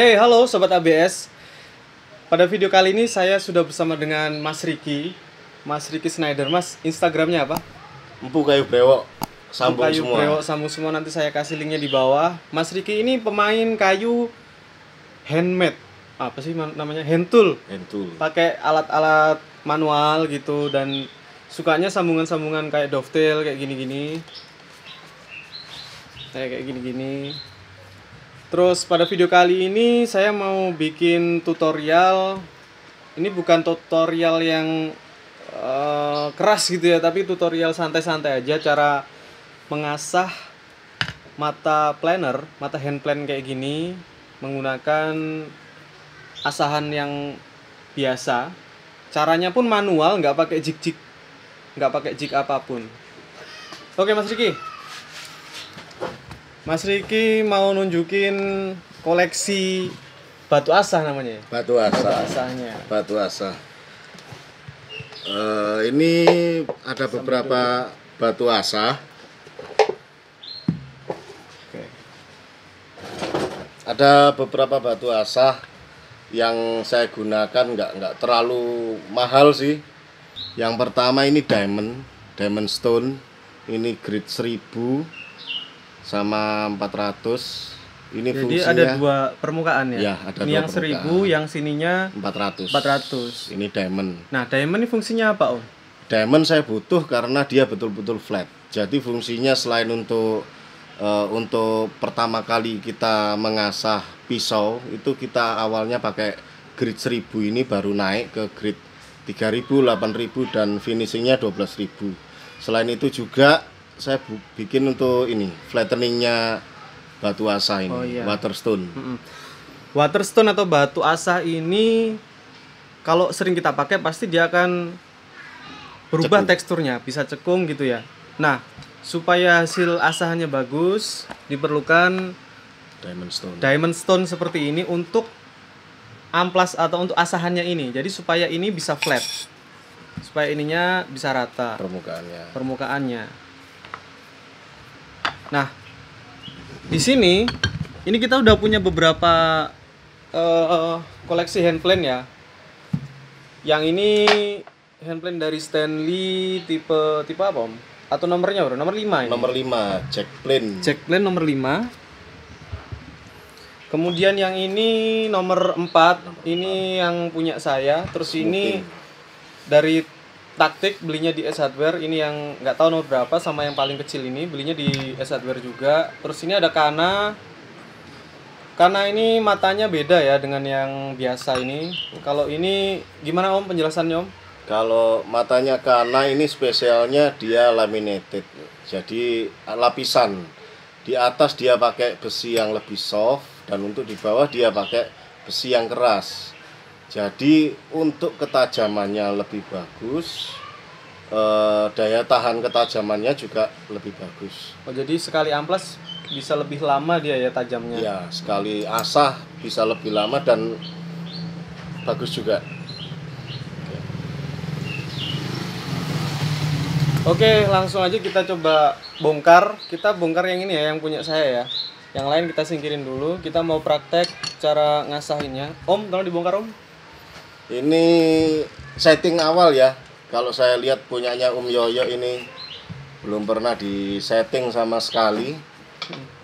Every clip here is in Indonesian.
Hey, halo Sobat ABS. Pada video kali ini saya sudah bersama dengan Mas Riki. Mas Riki Snyder. Mas, Instagramnya apa? Empu kayu brewok, sambung kayu semua. Brewok, sambung semua, nanti saya kasih linknya di bawah. Mas Riki ini pemain kayu handmade. Apa sih namanya? Hand tool. Entul. Pakai alat-alat manual gitu dan sukanya sambungan-sambungan kayak dovetail kayak gini-gini. Kayak gini-gini. Terus pada video kali ini saya mau bikin tutorial. Ini bukan tutorial yang keras gitu ya, tapi tutorial santai-santai aja cara mengasah mata planer, mata hand plan kayak gini menggunakan asahan yang biasa. Caranya pun manual, nggak pakai jig-jig, nggak pakai jig apapun. Oke Mas Riki. Mas Riki mau nunjukin koleksi batu asah namanya. Batu asah. Asahnya. Batu asah. Ini ada beberapa batu asah. Oke. Ada beberapa batu asah yang saya gunakan nggak terlalu mahal sih. Yang pertama ini diamond stone. Ini grade 1000 sama 400. Ini Jadi fungsinya ada dua permukaan ya? Ya, ada ini dua yang 1000, yang sininya 400. 400. Ini diamond. Nah, diamond ini fungsinya apa, Om? Diamond saya butuh karena dia betul-betul flat. Jadi fungsinya selain untuk pertama kali kita mengasah pisau, itu kita awalnya pakai grade 1000, ini baru naik ke grade 3000, 8000 dan finishingnya 12000. Selain itu juga saya bikin untuk ini flatteningnya batu asah ini. Oh, iya. Waterstone. Waterstone atau batu asah ini kalau sering kita pakai pasti dia akan berubah Cekung. teksturnya, bisa cekung gitu ya. Nah, supaya hasil asahannya bagus, diperlukan diamond stone seperti ini untuk amplas atau untuk asahannya ini. Jadi supaya ini bisa flat. Supaya ininya bisa rata permukaannya. Nah, di sini ini kita udah punya beberapa koleksi handplan ya. Yang ini handplan dari Stanley tipe apa, Om? Atau nomornya bro? Nomor 5 ini. Nomor 5, Jack Plane nomor 5. Kemudian yang ini nomor 4, ini yang punya saya. Terus ini dari Taktik, belinya di S Hardware. Ini yang nggak tahu nomor berapa, sama yang paling kecil ini belinya di S Hardware juga. Terus ini ada Kana. Kana ini matanya beda ya dengan yang biasa ini. Kalau ini gimana Om penjelasannya Om? Kalau matanya Kana ini spesialnya dia laminated. Jadi lapisan. Di atas dia pakai besi yang lebih soft dan untuk di bawah dia pakai besi yang keras. Jadi untuk ketajamannya lebih bagus, daya tahan ketajamannya juga lebih bagus. Oh, jadi sekali amplas bisa lebih lama dia ya tajamnya? Ya, sekali asah bisa lebih lama dan bagus juga. Oke, langsung aja kita coba bongkar. Kita bongkar yang ini ya, yang punya saya ya. Yang lain kita singkirin dulu. Kita mau praktek cara ngasahinnya. Om, tolong dibongkar Om. Ini setting awal ya. Kalau saya lihat punyanya Yoyo ini belum pernah di setting sama sekali.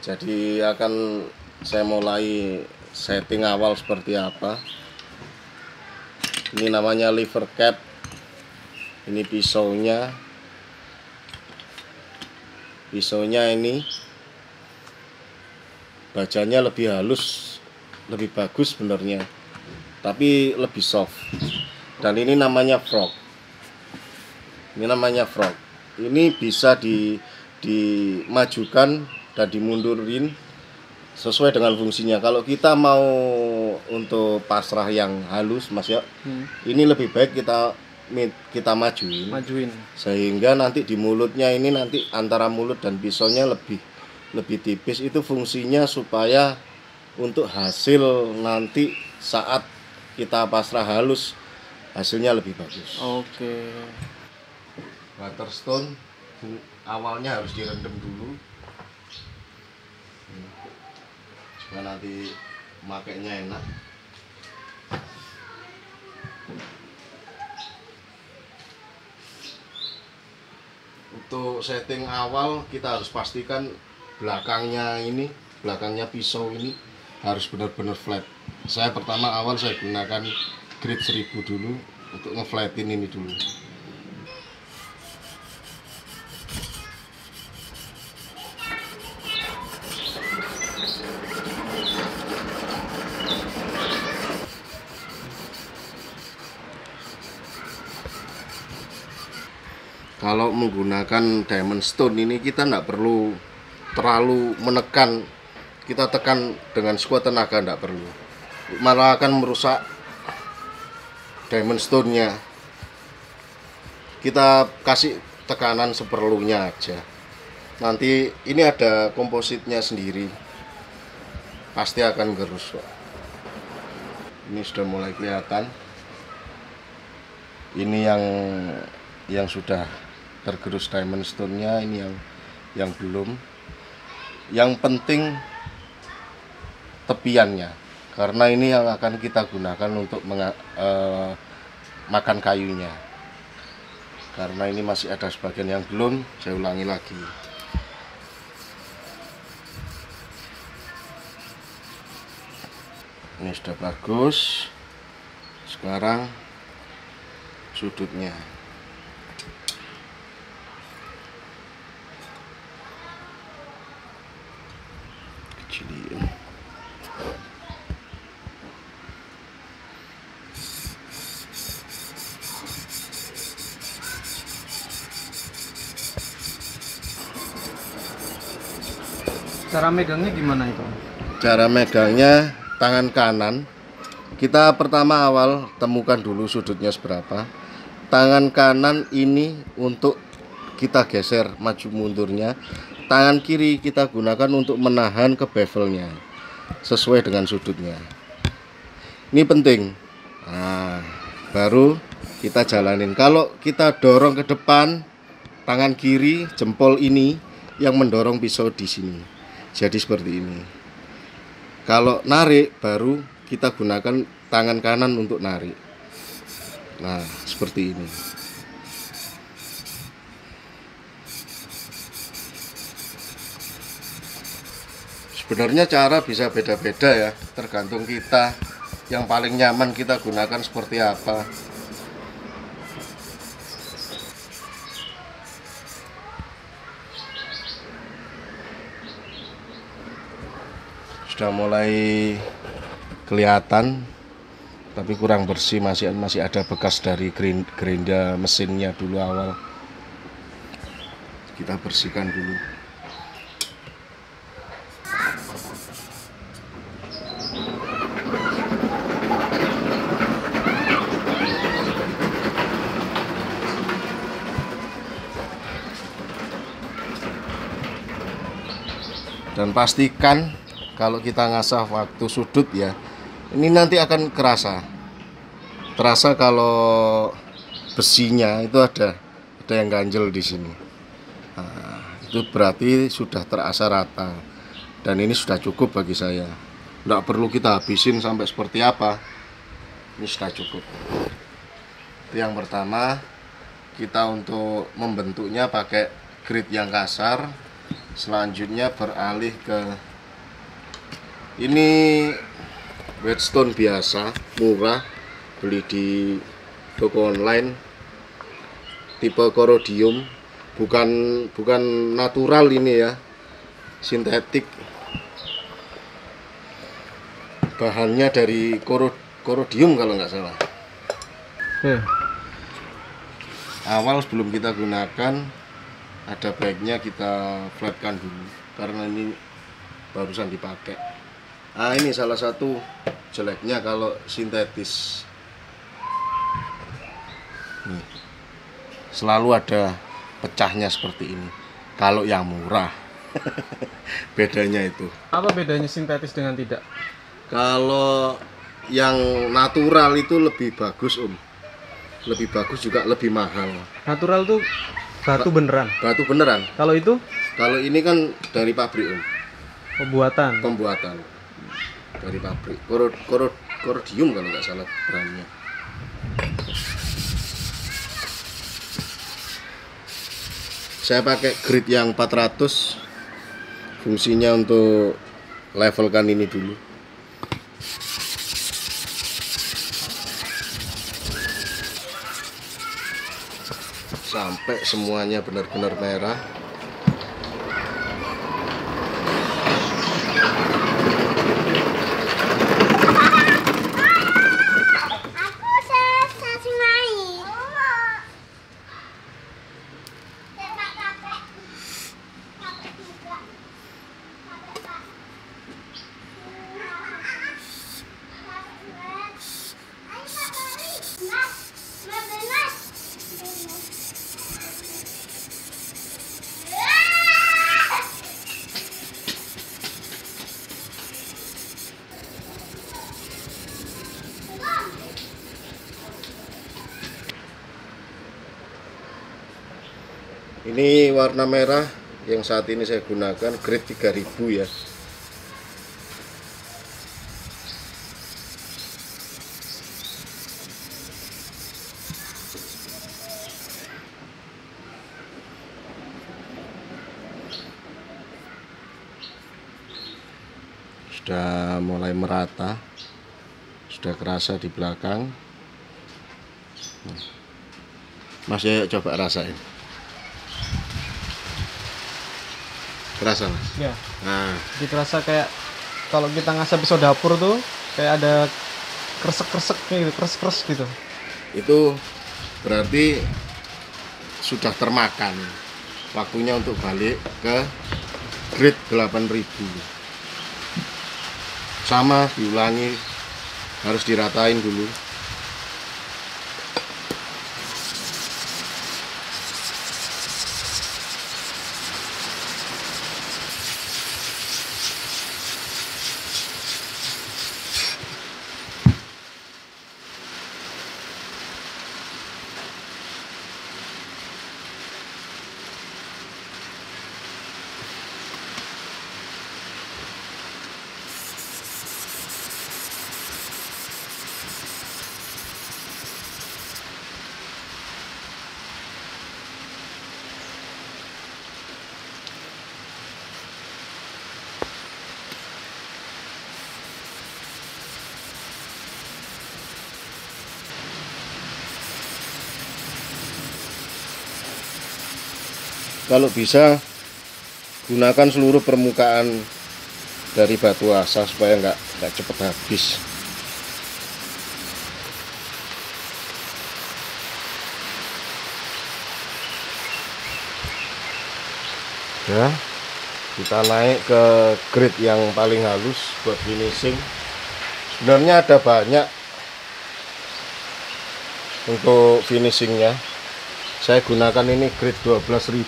Jadi akan saya mulai setting awal seperti apa. Ini namanya lever cap. Ini pisaunya. Pisaunya ini bajanya lebih halus, lebih bagus sebenarnya, tapi lebih soft. Dan ini namanya frog. Ini bisa dimajukan dan dimundurin sesuai dengan fungsinya. Kalau kita mau untuk pasrah yang halus Mas ya, ini lebih baik kita majuin sehingga nanti di mulutnya ini, nanti antara mulut dan pisaunya lebih tipis. Itu fungsinya supaya untuk hasil nanti saat kita pasrah halus hasilnya lebih bagus. Oke. Waterstone awalnya harus direndam dulu supaya nanti makainya enak. Untuk setting awal kita harus pastikan belakangnya pisau ini harus benar-benar flat. Saya pertama awal saya gunakan grit 1000 dulu untuk ngeflatin ini dulu. Kalau menggunakan diamond stone ini kita tidak perlu terlalu menekan, kita tekan dengan sekuat tenaga, tidak perlu, malah akan merusak diamond stone-nya. Kita kasih tekanan seperlunya aja. Nanti ini ada kompositnya sendiri, pasti akan gerus kok. Ini sudah mulai kelihatan. Ini yang sudah tergerus diamond stone-nya, ini yang belum. Yang penting tepiannya, karena ini yang akan kita gunakan untuk makan kayunya. Karena ini masih ada sebagian yang belum, saya ulangi lagi. Ini sudah bagus. Sekarang sudutnya. Kecilin. Cara megangnya gimana itu? Cara megangnya tangan kanan. Kita pertama awal temukan dulu sudutnya seberapa. Tangan kanan ini untuk kita geser maju mundurnya. Tangan kiri kita gunakan untuk menahan ke bevelnya sesuai dengan sudutnya. Ini penting. Nah, baru kita jalanin. Kalau kita dorong ke depan, tangan kiri jempol ini yang mendorong pisau di sini. Jadi seperti ini. Kalau narik baru kita gunakan tangan kanan untuk narik. Nah, seperti ini. Sebenarnya cara bisa beda-beda ya, tergantung kita. Yang paling nyaman kita gunakan seperti apa. Sudah mulai kelihatan, tapi kurang bersih, masih ada bekas dari gerinda mesinnya dulu awal. Kita bersihkan dulu. Dan pastikan kalau kita ngasah waktu sudut ya, ini nanti akan terasa kalau besinya itu ada yang ganjel di sini. Nah, itu berarti sudah terasa rata, dan ini sudah cukup bagi saya. Tidak perlu kita habisin sampai seperti apa, ini sudah cukup. Itu yang pertama. Kita untuk membentuknya pakai grit yang kasar. Selanjutnya beralih ke ini whetstone biasa, murah, beli di toko online, tipe korodium, bukan natural ini ya, sintetik. Bahannya dari korodium kalau nggak salah. Awal sebelum kita gunakan, ada baiknya kita flatkan dulu, karena ini barusan dipakai. Nah, ini salah satu jeleknya kalau sintetis. Nih, selalu ada pecahnya seperti ini. Kalau yang murah, bedanya itu. Apa bedanya sintetis dengan tidak? Kalau yang natural itu lebih bagus, lebih bagus juga lebih mahal. Natural tuh batu beneran. Batu beneran. Kalau itu? Kalau ini kan dari pabrik, Pembuatan. dari pabrik, korodium kalau nggak salah brandnya. Saya pakai grid yang 400, fungsinya untuk levelkan ini dulu. Sampai semuanya benar-benar merah. Ini warna merah yang saat ini saya gunakan grade 3000 ya. Sudah mulai merata, sudah kerasa di belakang. Mas, ya coba rasain. Kerasa, Mas? Ya. Nah, Jadi kerasa kayak kalau kita ngasah pisau dapur tuh kayak ada kresek-kresek gitu, kres-kres gitu. itu berarti sudah termakan. Waktunya untuk balik ke grade 8000. Sama diulangi, harus diratain dulu. Kalau bisa gunakan seluruh permukaan dari batu asa supaya nggak cepet habis. Ya, kita naik ke grade yang paling halus buat finishing. Sebenarnya ada banyak untuk finishingnya. Saya gunakan ini grade 12.000.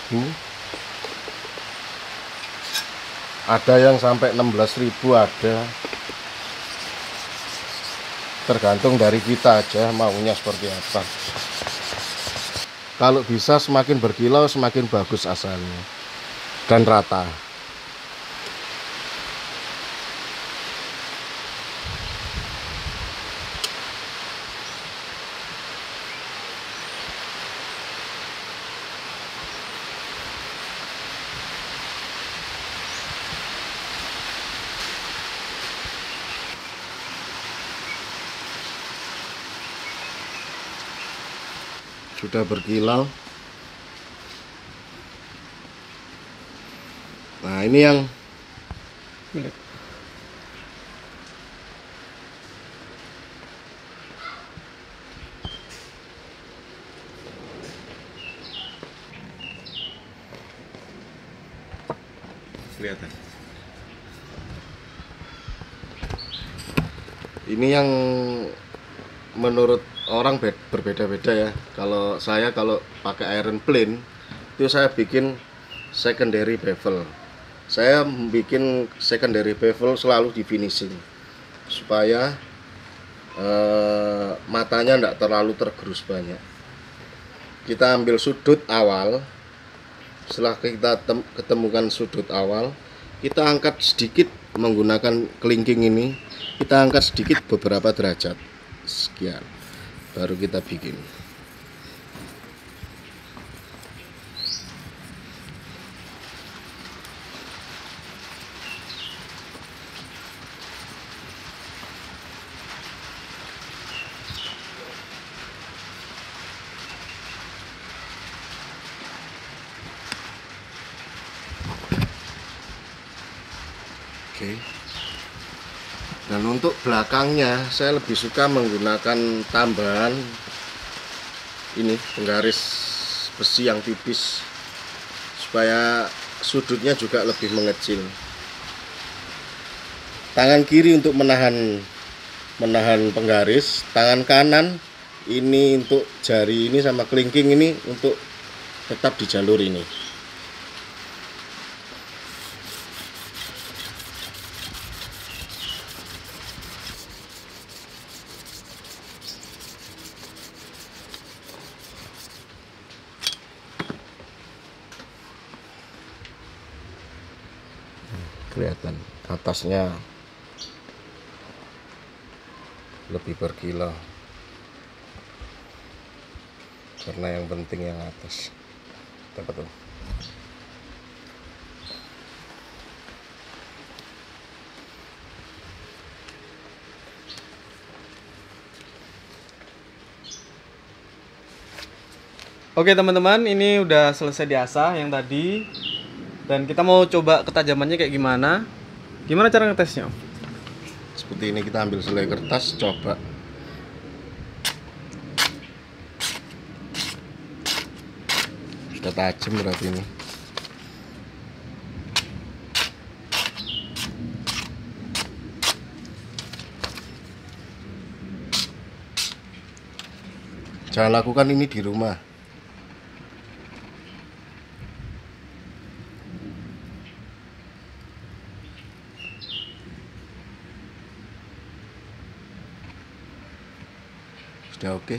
Ada yang sampai 16.000 ada. Tergantung dari kita aja maunya seperti apa. Kalau bisa semakin berkilau semakin bagus asalnya dan rata. Sudah berkilau. Nah, ini yang kelihatan. Ini yang menurut orang berbeda-beda ya. Kalau saya pakai iron plane itu saya bikin secondary bevel. Saya bikin secondary bevel selalu di finishing supaya matanya tidak terlalu tergerus banyak. Kita ambil sudut awal. Setelah kita ketemukan sudut awal, kita angkat sedikit menggunakan kelingking ini, kita angkat sedikit beberapa derajat sekian, baru kita bikin. Oke. Dan untuk belakangnya saya lebih suka menggunakan tambahan ini penggaris besi yang tipis supaya sudutnya juga lebih mengecil. Tangan kiri untuk menahan penggaris, tangan kanan ini untuk jari ini sama kelingking ini untuk tetap di jalur ini. Kelihatan atasnya lebih berkilau karena yang penting yang atas dapat tuh. Oke teman-teman, ini udah selesai diasah yang tadi. Dan kita mau coba ketajamannya kayak gimana. Gimana cara ngetesnya, Om? Seperti ini, kita ambil selai kertas, coba. Sudah tajam berarti ini. Jangan lakukan ini di rumah. Sudah oke.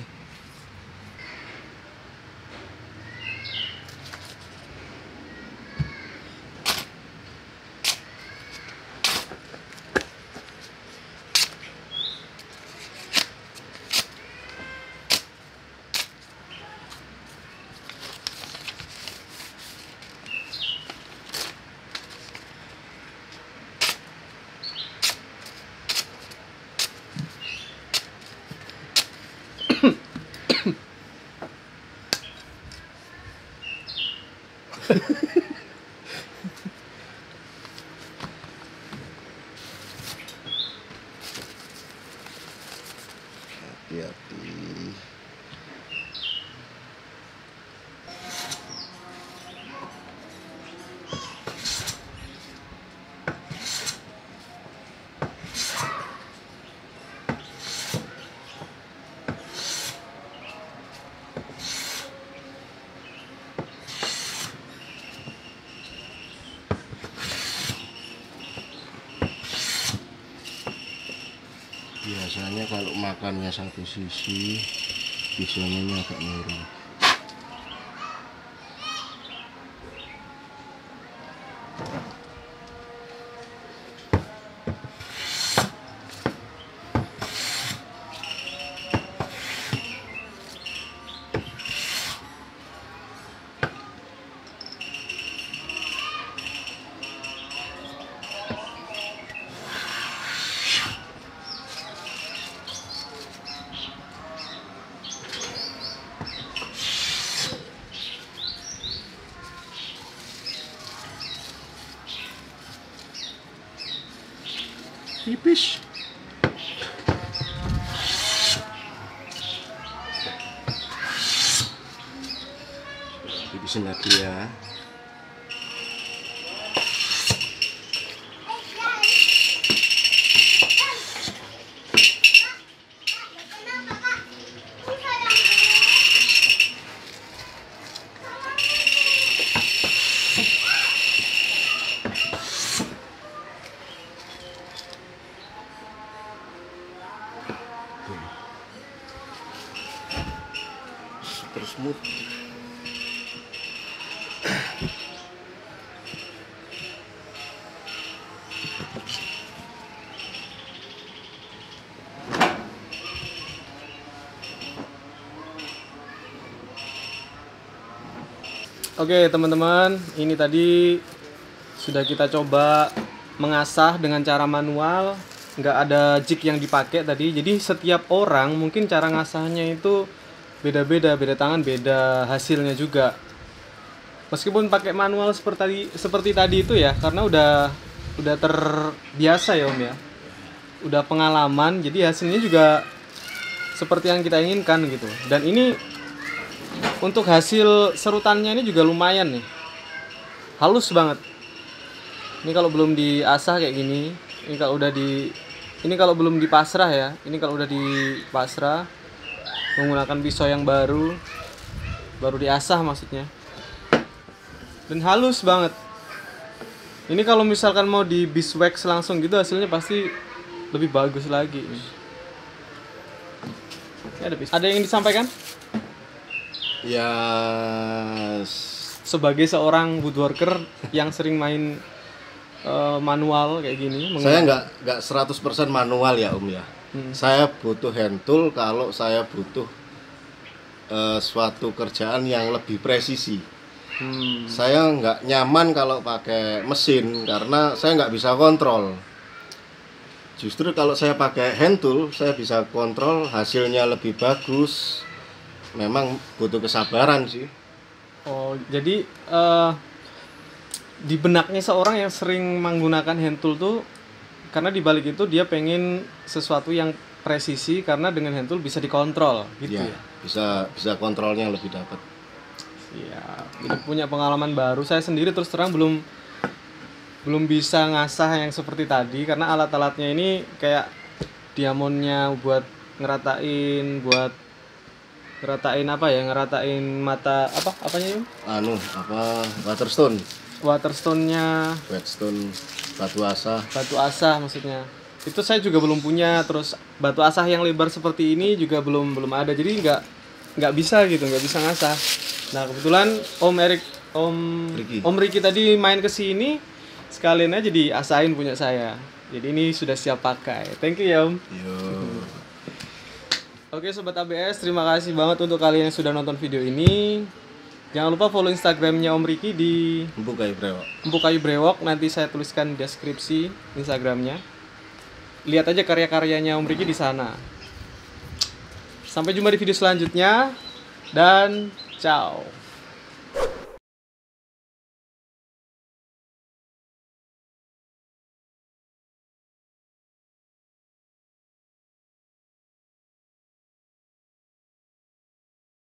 Hati-hati. Biasanya kalau makannya satu sisi, biasanya agak miring. Tipis. Tipisin lagi ya. Terus smooth. Oke teman-teman, ini tadi sudah kita coba mengasah dengan cara manual, nggak ada jig yang dipakai tadi. Jadi setiap orang mungkin cara ngasahnya itu beda-beda, beda tangan, beda hasilnya juga. Meskipun pakai manual seperti tadi itu ya, karena udah terbiasa ya Om ya. Udah pengalaman, jadi hasilnya juga seperti yang kita inginkan gitu. Dan ini untuk hasil serutannya ini juga lumayan nih. Halus banget. Ini kalau belum diasah kayak gini, ini kalau belum dipasrah ya. Ini kalau udah dipasrah menggunakan pisau yang baru diasah maksudnya. Dan halus banget. Ini kalau misalkan mau di beeswax langsung gitu hasilnya pasti lebih bagus lagi. Ada yang disampaikan? Ya, sebagai seorang woodworker yang sering main manual kayak gini. Saya nggak 100% manual ya Om ya. Saya butuh hand tool kalau saya butuh suatu kerjaan yang lebih presisi. Saya nggak nyaman kalau pakai mesin karena saya nggak bisa kontrol. Justru kalau saya pakai hand tool, saya bisa kontrol, hasilnya lebih bagus. Memang butuh kesabaran sih. Oh, jadi di benaknya seorang yang sering menggunakan hand tool tuh, karena dibalik itu dia pengen sesuatu yang presisi karena dengan hand tool bisa dikontrol, gitu ya? Bisa kontrolnya lebih dapat. Iya, ini punya pengalaman baru. Saya sendiri terus terang belum bisa ngasah yang seperti tadi karena alat-alatnya ini kayak diamondnya buat ngeratain mata apanya waterstone-nya, whetstone, batu asah maksudnya. Itu saya juga belum punya. Terus batu asah yang lebar seperti ini juga belum ada, jadi nggak bisa ngasah. Nah kebetulan Om Ricky tadi main ke sini, sekalian aja diasahin punya saya. Jadi ini sudah siap pakai. Thank you ya Om. Yo. Oke Sobat ABS, terima kasih banget untuk kalian yang sudah nonton video ini. Jangan lupa follow Instagramnya Om Ricky di Empuk Kayu Brewok. Nanti saya tuliskan di deskripsi Instagramnya. Lihat aja karya-karyanya Om Ricky di sana. Sampai jumpa di video selanjutnya dan ciao.